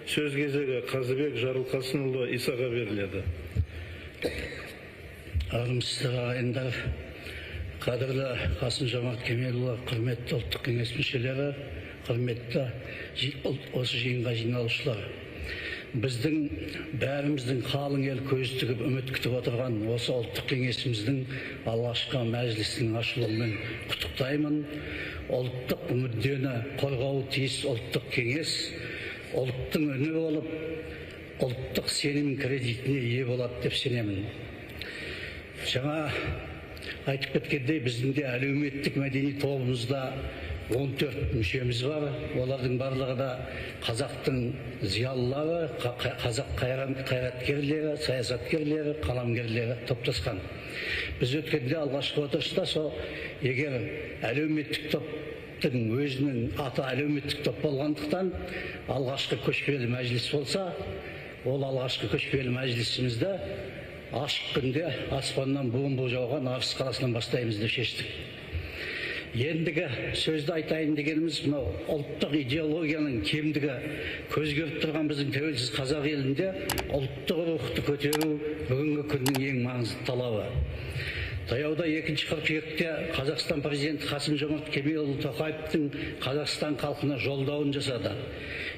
Söz кезегі Қазыбек Жарылқасынұлы Исаға беріледі. Армысыздар ағайындар, қадірлі Қасым-Жомарт Кемелұлы, құрметті ұлттық кеңес мүшелері, құрметті осы жиынға жиналушылар. Біздің бәріміздің қалың ел көз тігіп үміт күтіп отырған осы ұлттық кеңесіміздің алғашқы мәжілісінің ашылуымен құттықтаймын. Ұлттық мүддені қорғауы тиіс ұлттық кеңес ұлттың үні болып, ұлттық сенім кредитіне ие болады деп сенемін. Жаңа айтып кеткендей, біздің де әлеуметтік мәдени тобымызда 14 мүшеміз бар. Олардың барлығы да қазақтың зиялылары, қазақ қайраткерлері, саясаткерлері, қаламгерлері топтасқан. Біз өткенде алғашқы отырыста егер әлеуметтік топтың өзінің аты әлеуметтік топ болғандықтан алғашқы көшпелі мәжіліс болса, ол алғашқы көшпелі мәжілісімізді ашық күнде аспаннан буын-буын жауған Арыс қаласынан бастаймыз деп шештік. Ендігі сөзді айтайын дегеніміз, мынау ұлттық идеологияның кемдігі көз көріп тұрған біздің тәуелсіз қазақ елінде ұлттық рухты көтеру бүгінгі күннің ең маңызды талабы. Таяуда 2 қыркүйекте Қазақстан президенті Қасым-Жомарт Кемелұлы Тоқаевтың Қазақстан халқына жолдауын жасады.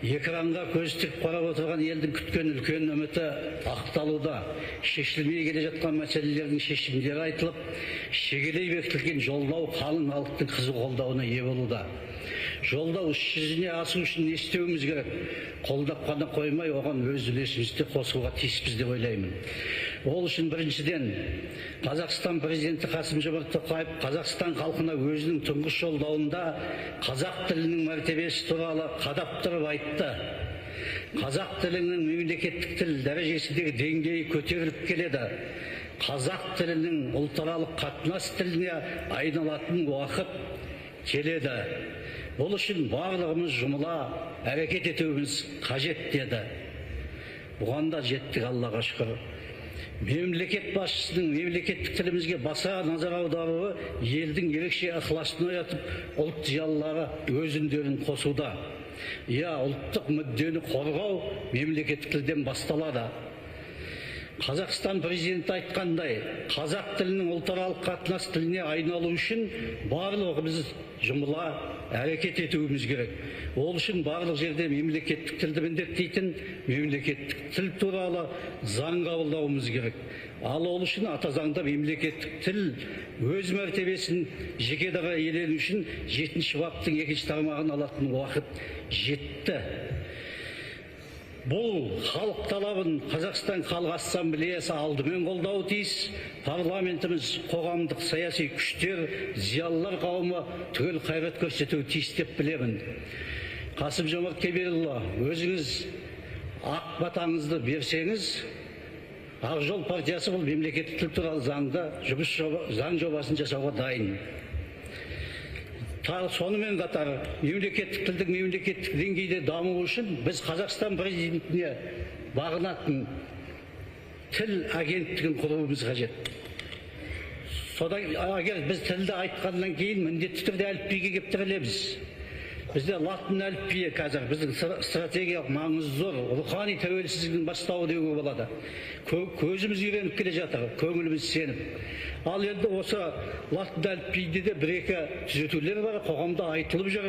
Экранға көз тігіп қарап отырған елдің күткен үлкен үміті ақталуда. Шешілмей келе жатқан мәселелердің шешімдері айтылып, шегелей бекітілген жолдау қалың халықтың қызу қолдауына ие болуда. Жолдау іс жүзіне асу үшін не істеуіміз керек? Қолдап қана қоймай, оған өз үлесімізді қосуға тиіспіз деп ойлаймын. Ол үшін біріншіден Қазақстан президенті Қасым-Жомарт Тоқаев Қазақстан халқына өзінің тұңғыш жолдауында қазақ тілінің мәртебесі туралы қадап тұрып айтты. Қазақ тілінің мемлекеттік тіл дәрежесіндегі деңгейі көтеріліп келеді. Қазақ тілінің ұлтаралық қатынас тіліне айналатын уақыт келеді. Бұл үшін барлығымыз жұмыла әрекет етуіміз қажет деді. Бұған да жеттік, Аллаға шүкір. Мемлекет басшысының мемлекеттік тілімізге баса назар аударуы елдің ерекше ықыласын оятып, ұлт зиялылары өз үндерін қосуда. Ұлттық мүддені қорғау мемлекеттік тілден басталады. Қазақстан президенті айтқандай, қазақ тілінің ұлтаралық қатынас тіліне айналу үшін барлығымыз жұмыла әрекет етуіміз керек. Ол үшін барлық жерде мемлекеттік тілді міндеттейтін мемлекеттік тіл туралы заң қабылдауымыз керек. Ал ол үшін ата заңда мемлекеттік тіл өз мәртебесін жеке дара иелену үшін 7-ші баптың 2-ші тармағын алатын уақыт жетті. Бұл халық талабын Қазақстан халық ассамблеясы алдымен қолдауы тиіс. Парламентіміз, қоғамдық саяси күштер, зиялылар қауымы түгел қайрат көрсетуі тиіс деп білемін. Қасым-Жомарт Кемелұлы, өзіңіз ақ батаңызды берсеңіз, Ақ жол партиясы бұл мемлекеттік тіл туралы заң жобасын жасауға дайын. Сонымен қатар мемлекеттік тілдің мемлекеттік деңгейде дамуы үшін біз Қазақстан президентіне бағынатын тіл агенттігін құруымыз қажет. Содан егер біз тілді айтқаннан кейін міндетті түрде әліпбиге келіп тірелеміз. Бізде латын әліпбиі қазір біздің стратегиялық маңызы зор, рухани тәуелсіздіктің бастауы деуге болады. Көзіміз үйреніп келе жатыр, көңіліміз сеніп. Ал енді осы латын әліпбиінде де бір-екі түзетулер бар, қоғамда айтылып жүр.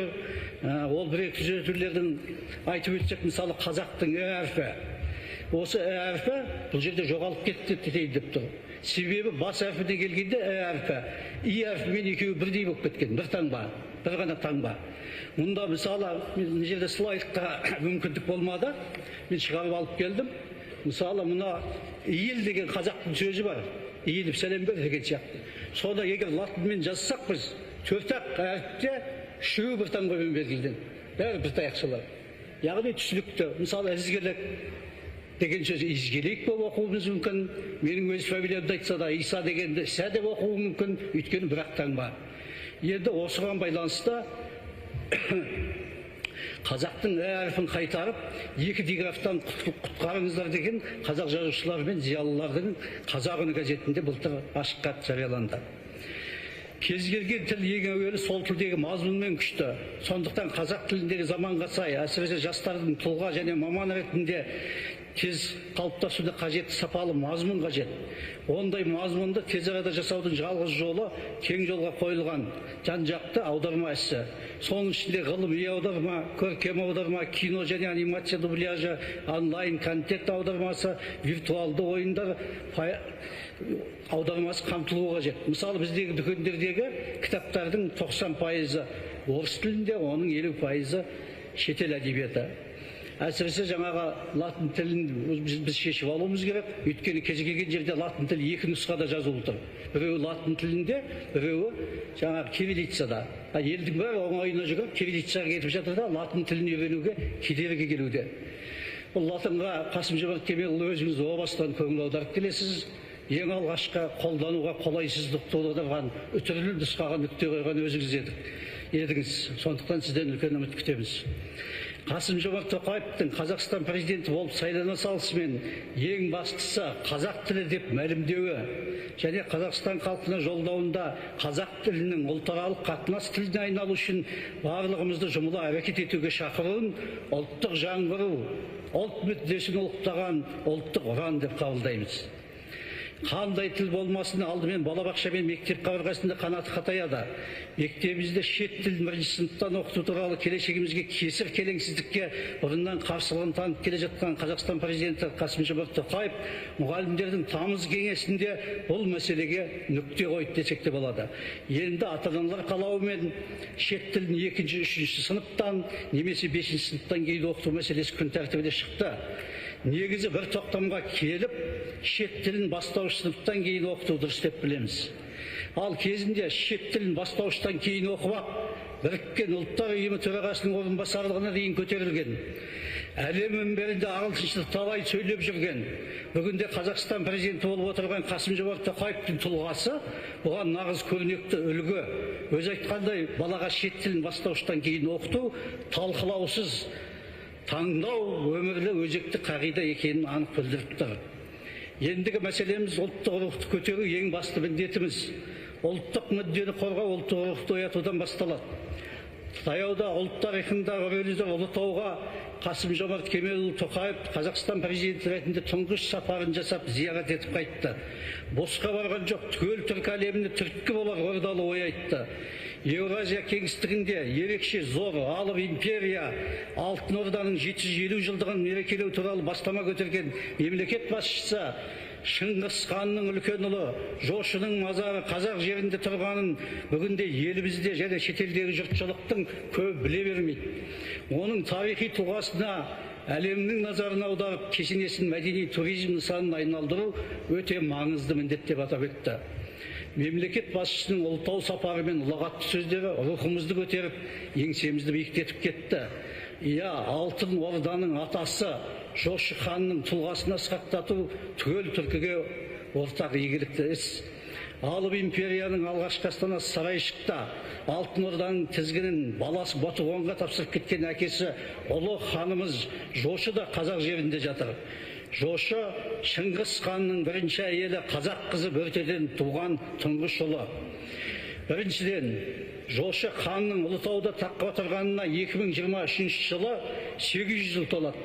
Ол бір-екі түзетулердің айтып өтсек, мысалы қазақтың ә әрпі. Осы ә әрпі бұл жерде жоғалып кетті деп тұр. Себебі бас әрпіне келгенде ә әрпі, и әрпімен екеуі бірдей болып кеткен, бір таңба, бір ғана таңба. Мұнда мысалы, мен жерде слайдқа мүмкіндік болмады, мен шығарып алып келдім. Мысалы, мұна иіл деген қазақтың сөзі бар. Иіліп сәлем бер деген сияқты. Сода егер латынмен жазсақ біз, 4-ақ әріпте 3-і бір таңбамен берілген. Бәрі бір таяқшалар. Яғни түсінікті. Мысалы, ізгілік деген сөз изгелек болып оқуымыз мүмкін. Менің өз фамилиямды айтса да, Иса дегенді сә деп оқуы мүмкін. Өйткені бір-ақ таңба. Енді осыған байланысты қазақтың ә әрпін қайтарып, 2 диграфтан құтқарыңыздар деген қазақ жазушылары мен зиялылардың Қазақ үні газетінде былтыр ашық хат жарияланды. Кез келген тіл ең әуелі сол тілдегі мазмұнмен күшті. Сондықтан қазақ тіліндегі заманға сай, әсіресе жастардың тұлға және маман ретінде тез қалыптасуды қажетті сапалы мазмұн қажет. Ондай мазмұнды тез арада жасаудың жалғыз жолы кең жолға қойылған жан-жақты аударма ісі. Соның ішінде ғылыми аударма, көркем аударма, кино және анимация дубляжы, онлайн контент аудармасы, виртуалды ойындар аудармасы қамтылуы қажет. Мысалы, біздегі дүкендердегі кітаптардың 90% орыс тілінде, оның 50% шетел әдебиеті. Әсіресе жаңағы латын тілін біз шешіп алуымыз керек. Өйткені кез келген жерде латын тілі екі нұсқада жазылып тұр. Біреуі латын тілінде, біреуі жаңағы кириллицада. Елдің бәрі оңайына жүгіріп кириллицаға кетіп жатыр да, латын тілін үйренуге кедергі келуде. Бұл латынға Қасым-Жомарт Кемелұлы өзіңіз о бастан көңіл аударып келесіз. Ең алғашқы қолдануға қолайсыздық тудырған үтірлі нұсқаға нүкте қойған өзіңіз едіңіз. Сондықтан сізден үлкен үміт күтеміз. Қасым-Жомарт Тоқаевтың Қазақстан президенті болып сайлана салысымен ең бастысы қазақ тілі деп мәлімдеуі және Қазақстан халқына жолдауында қазақ тілінің ұлтаралық қатынас тіліне айналу үшін барлығымызды жұмыла әрекет етуге шақыруын ұлттық жаңғыру, ұлт мүддесін ұлықтаған ұлттық ұран деп қабылдаймыз. Қандай тіл болмасын, алдымен балабақша мен мектеп қабырғасында қанаты қатаяды. Мектебімізде шет тілін бірінші сыныптан оқыту туралы келешегімізге кесір келеңсіздікке бұрыннан қарсылығын танытып келе жатқан Қазақстан президенті Қасым-Жомарт Тоқаев мұғалімдердің тамыз кеңесінде бұл мәселеге нүкте қойды десек те болады. Енді ата-аналар қалауымен шет тілін 2-3 сыныптан немесе 5 сыныптан кейін оқыту мәселесі күн тәртібіне шықты. Негізі бір тоқтамға келіп, шет тілін бастауыш сыныптан кейін оқыту дұрыс деп білеміз. Ал кезінде шет тілін бастауыштан кейін оқымақ Біріккен ұлттар ұйымы төрағасының орынбасарлығына дейін көтерілген. Әлем мінберінде ағылшынша талай сөйлеп жүрген. Бүгінде Қазақстан президенті болып отырған Қасым-Жомарт Тоқаевтың тұлғасы бұған нағыз көрнекті үлгі. Өзі айтқандай, балаға шет тілін бастауыштан кейін оқыту талқылаусыз таңдау өмірлі өзекті қағида екенін анық білдіріп тұр. Ендігі мәселеміз ұлттық рухты көтеру ең басты міндетіміз. Ұлттық мүддені қорғау ұлттық рухты оятудан басталады. Таяуда ұлт тарихындағы рөлі Ұлытауға Қасым-Жомарт Кемелұлы Тоқаев Қазақстан президенті ретінде тұңғыш сапарын жасап зиярат етіп қайтты. Босқа барған жоқ, түгел түркі әлеміне түрткі болар ордалы ой айтты. Еуразия кеңістігінде ерекше зор алып империя Алтын Орданың 750 жылдығын мерекелеу туралы бастама көтерген мемлекет басшысы Шыңғыс ханның үлкен ұлы Жошының мазары қазақ жерінде тұрғанын бүгінде елімізде және шетелдегі жұртшылықтың көп біле бермейді. Оның тарихи тұлғасына әлемнің назарын аударып, кесенесін мәдени туризм нысанын айналдыру өте маңызды міндет деп атап өтті. Мемлекет басшысының Ұлытау сапары мен ұлағатты сөздері рухымызды көтеріп, еңсемізді биіктетіп кетті. Иә, Алтын Орданың атасы Жошы ханның тұлғасын асқақтату түгел түркіге ортақ игілікті іс. Алып империяның алғашқы астанасы Сарайшықта Алтын Орданың тізгінін баласы Батуғанға тапсырып кеткен әкесі ұлы ханымыз Жошы да қазақ жерінде жатыр. Жошы Шыңғыс ханның бірінші әйелі қазақ қызы Бөртеден туған тұңғыш ұлы. Біріншіден, Жошы ханның Ұлытауда таққа отырғанына 2023 жылы 800 жыл толады.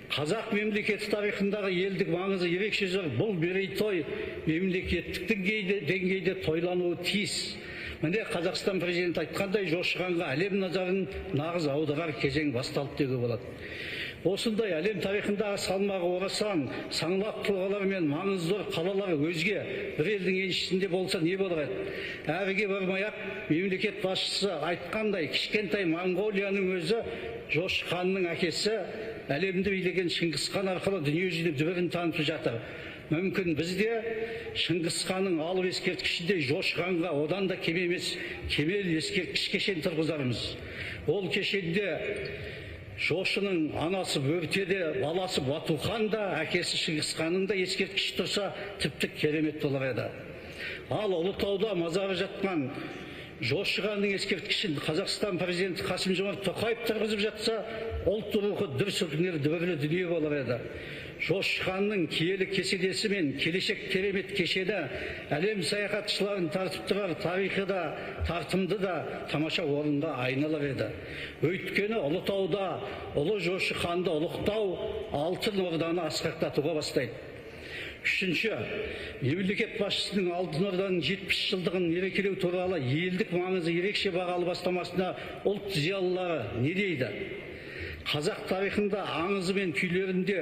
Қазақ мемлекеті тарихындағы елдік маңызы ерекше зор. Бұл мерейтой мемлекеттік деңгейде тойлануы тиіс. Міне Қазақстан президенті айтқандай, Жошы ханға әлем назарын нағыз аударар кезең басталды деуге болады. Осындай әлем тарихындағы салмағы орасан, саңлақ тұлғалар мен маңызы зор қалалар өзге бір елдің еншісінде болса не болар еді? Әріге бармай-ақ мемлекет басшысы айтқандай, кішкентай Моңғолияның өзі Жошы ханның әкесі әлемді билеген Шыңғыс хан арқылы дүниежүзіне дүбірін танытып жатыр. Мүмкін бізде Шыңғыс ханның алып ескерткішінде Жошы ханға одан да кем емес кемел ескерткіш кешен тұрғызармыз. Ол кешенде Жошының анасы Бөртеде, баласы Батухан да, әкесі Шыңғыс ханның да ескерткіші тұрса, тіпті керемет болар еді. Ал Ұлытауда мазары жатқан жошы ханның ескерткішін Қазақстан президенті Қасым-Жомарт Тоқаев тұрғызып жатса, ұлт рухы дүр сілкінер дүбірлі дүние болар еді. Жошы ханның киелі кеседесі мен келешек керемет кешені әлем саяхатшыларын тартып тұрар тарихы да, тартымды да тамаша орынға айналар еді. Өйткені Ұлытауда ұлы жошы ханды ұлықтау алтын орданы асқақтатуға бастайды. Үшінші, мемлекет басшысының алтын орданың 70 жылдығын мерекелеу туралы елдік маңызы ерекше бағалы бастамасына ұлт зиялылары не дейді? Қазақ тарихында аңызы мен күйлерінде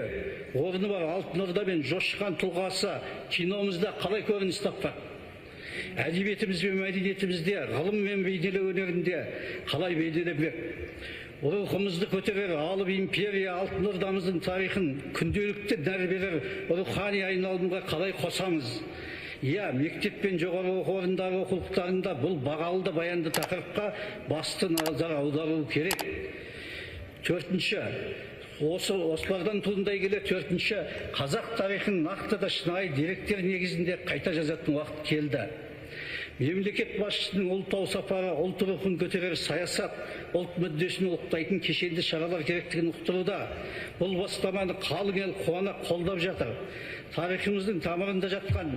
орны бар алтын орда мен жошы хан тұлғасы киномызда қалай көрініс таппақ? Әдебиетіміз бен мәдениетімізде, ғылым мен бейнелеу өнерінде қалай бейнеленбек? Рухымызды көтерер алып империя алтын ордамыздың тарихын күнделікті нәр берер рухани айналымға қалай қосамыз? Иә, мектеп пен жоғары оқу орындары оқулықтарында бұл бағалы да баянды тақырыпқа басты назар аудару керек. Төртінші, осылардан туындай келе төртінші, қазақ тарихын нақты да шынайы деректер негізінде қайта жазатын уақыт келді. Мемлекет басшысының ұлытау сапары ұлт рухын көтерер саясат, ұлт мүддесін ұлықтайтын кешенді шаралар керектігін ұқтыруда. Бұл бастаманы қалың ел қуана қолдап жатыр. Тарихымыздың тамырында жатқан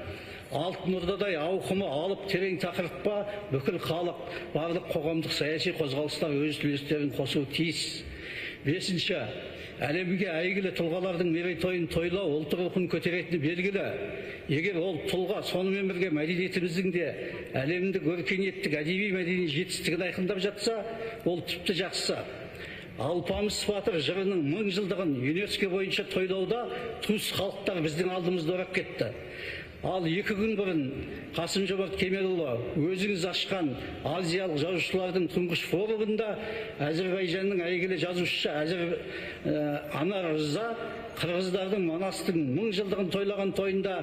алтын ордадай ауқымы алып терең тақырыпқа бүкіл халық, барлық қоғамдық саяси қозғалыстар өз үлестерін қосуы тиіс. Бесінші, әлемге әйгілі тұлғалардың мерейтойын тойлау ұлт рухын көтеретіні белгілі. Егер ол тұлға сонымен бірге мәдениетіміздің де әлемдік өркениеттік әдеби мәдени жетістігін айқындап жатса, ол тіпті жақсы. Алпамыс батыр жырының 1000 жылдығын ЮНЕСКО бойынша тойлауда туыс халықтар біздің алдымызда орап кетті. Ал 2 күн бұрын Қасым-Жомарт Кемелұлы өзіңіз ашқан азиялық жазушылардың тұңғыш форумында Әзербайжанның әйгілі жазушысы Анар Рза қырғыздардың Манастың 1000 жылдығын тойлаған тойында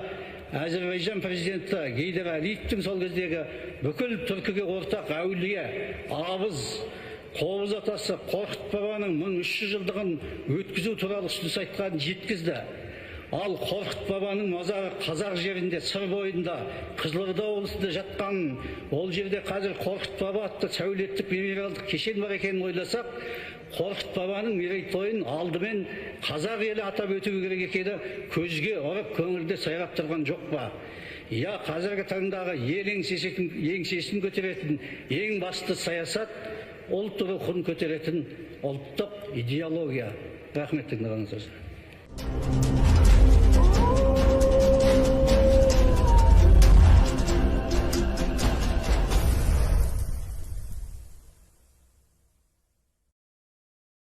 Әзербайжан президенті Гейдар Алиевтің сол кездегі бүкіл түркіге ортақ әулие, абыз, қобыз атасы Қорқыт бабаның 1300 жылдығын өткізу туралы ұсыныс айтқанын жеткізді. Ал Қорқыт бабаның мазары қазақ жерінде, сыр бойында, Қызылорда облысында жатқан, ол жерде қазір Қорқыт баба атты сәулеттік мемориалдық кешен бар екенін ойласақ, Қорқыт бабаның мерейтойын алдымен қазақ елі атап өту керек екені көзге ұрып көңілде сайрап тұрған жоқ па? Я қазіргі таңдағы ел еңсесін көтеретін ең басты саясат ұлт рухын көтеретін ұлттық идеология. Рахмет, тыңдағаныңыз үшін.